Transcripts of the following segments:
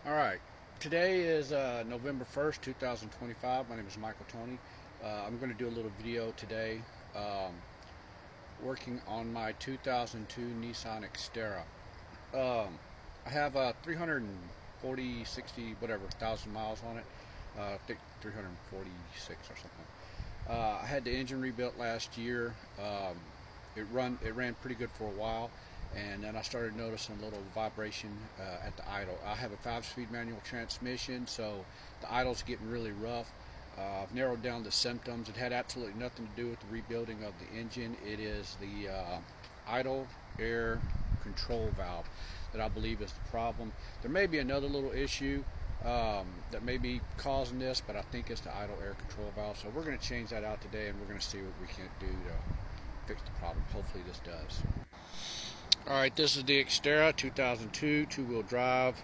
Alright, today is November 1st, 2025. My name is Michael Tony. I'm going to do a little video today working on my 2002 Nissan Xterra. I have 340, 60, whatever, thousand miles on it. I think 346 or something. I had the engine rebuilt last year. It ran pretty good for a while, and then I started noticing a little vibration at the idle. I have a 5-speed manual transmission, so the idle's getting really rough. I've narrowed down the symptoms. It had absolutely nothing to do with the rebuilding of the engine. It is the idle air control valve that I believe is the problem. There may be another little issue that may be causing this, but I think it's the idle air control valve. So we're going to change that out today, and we're going to see what we can do to fix the problem. Hopefully this does. Alright, this is the Xterra 2002 two-wheel drive,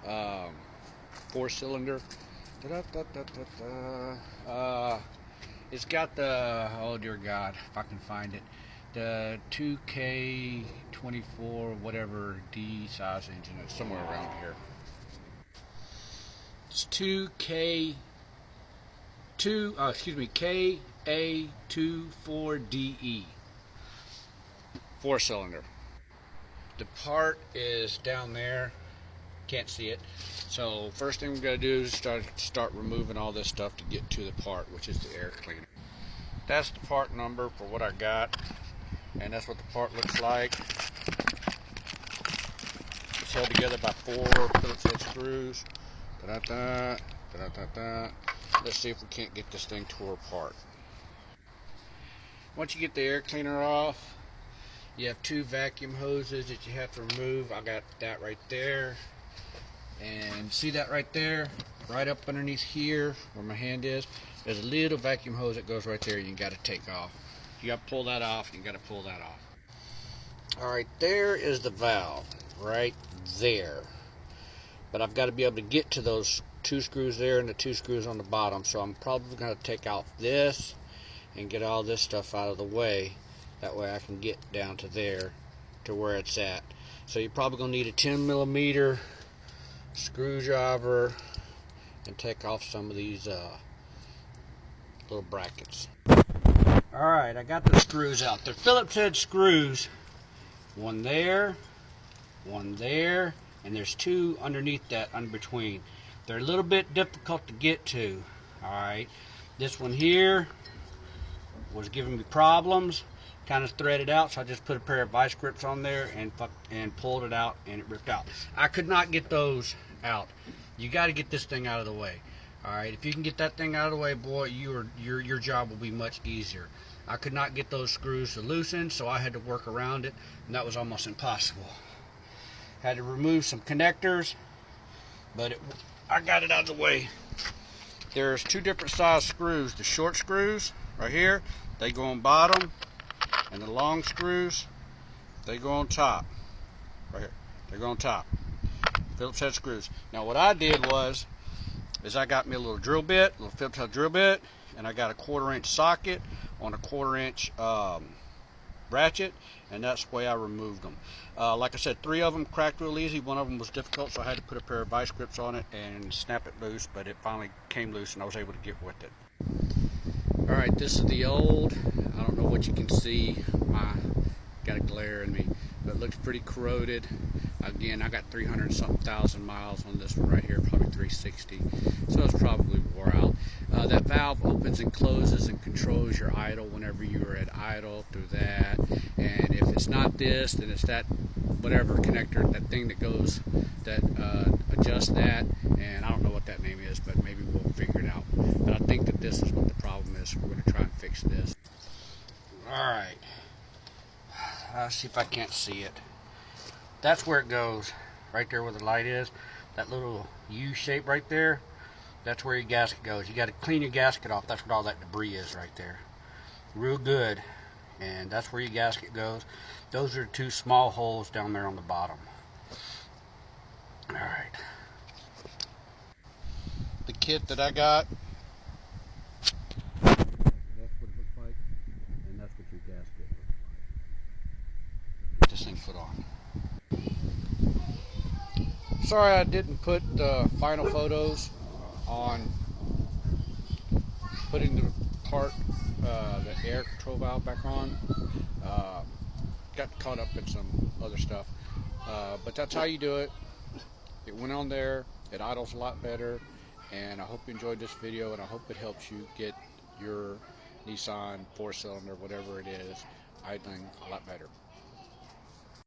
4-cylinder. It's got the, oh dear God, if I can find it, the 2K24 whatever D size engine. It's somewhere around here. It's KA24DE, 4-cylinder. The part is down there, can't see it. So first thing we're going to do is start removing all this stuff to get to the part, which is the air cleaner. That's the part number for what I got, and that's what the part looks like. It's held together by 4 Phillips head screws. Da-da-da, da-da-da-da. Let's see if we can't get this thing tore apart. Once you get the air cleaner off, you have 2 vacuum hoses that you have to remove. I got that right there. And see that right there? Right up underneath here where my hand is, there's a little vacuum hose that goes right there you got to take off. You got to pull that off. You got to pull that off. Alright, there is the valve. Right there. But I've got to be able to get to those 2 screws there and the 2 screws on the bottom. So I'm probably going to take out this and get all this stuff out of the way. That way I can get down to there, to where it's at. So you're probably going to need a 10mm screwdriver and take off some of these little brackets. Alright, I got the screws out. They're Phillips head screws. One there, and there's 2 underneath that, in between. They're a little bit difficult to get to. Alright, this one here was giving me problems. Kind of threaded out, so I just put a pair of vice grips on there and pulled it out, and it ripped out. I could not get those out. You got to get this thing out of the way. All right, if you can get that thing out of the way, boy, your job will be much easier. I could not get those screws to loosen, so I had to work around it, and that was almost impossible. Had to remove some connectors, but I got it out of the way. There's 2 different size screws. The short screws right here, they go on bottom. And the long screws, they go on top. Right here. They go on top. Phillips head screws. Now what I did is I got me a little drill bit, a little Phillips head drill bit, and I got a 1/4-inch socket on a 1/4-inch ratchet, and that's the way I removed them. Like I said, 3 of them cracked real easy. 1 of them was difficult, so I had to put a pair of vice grips on it and snap it loose, but it finally came loose and I was able to get with it. Alright, this is the old, I don't know what you can see, got a glare in me, but it looks pretty corroded. Again, I got 300-something thousand miles on this one right here, probably 360, so it's probably wore out. That valve opens and closes and controls your idle whenever you are at idle through that, and if it's not this, then it's that whatever connector, that thing that goes, that adjusts that, and I don't know what that name is, but maybe we'll figure it out. But I think that this is what the problem is. We're going to try and fix this. Alright, let's see if I can't see it. That's where it goes, right there where the light is. That little U shape right there, that's where your gasket goes. You got to clean your gasket off. That's what all that debris is right there. Real good. And that's where your gasket goes. Those are 2 small holes down there on the bottom. Alright. The kit that I got, that's what it looks like, and that's what your gasket looks like. Get this thing put on. Sorry I didn't put the final photos on putting the air control valve back on. Got caught up in some other stuff. But that's how you do it. It went on there. It idles a lot better. And I hope you enjoyed this video, and I hope it helps you get your Nissan 4-cylinder, whatever it is, idling a lot better.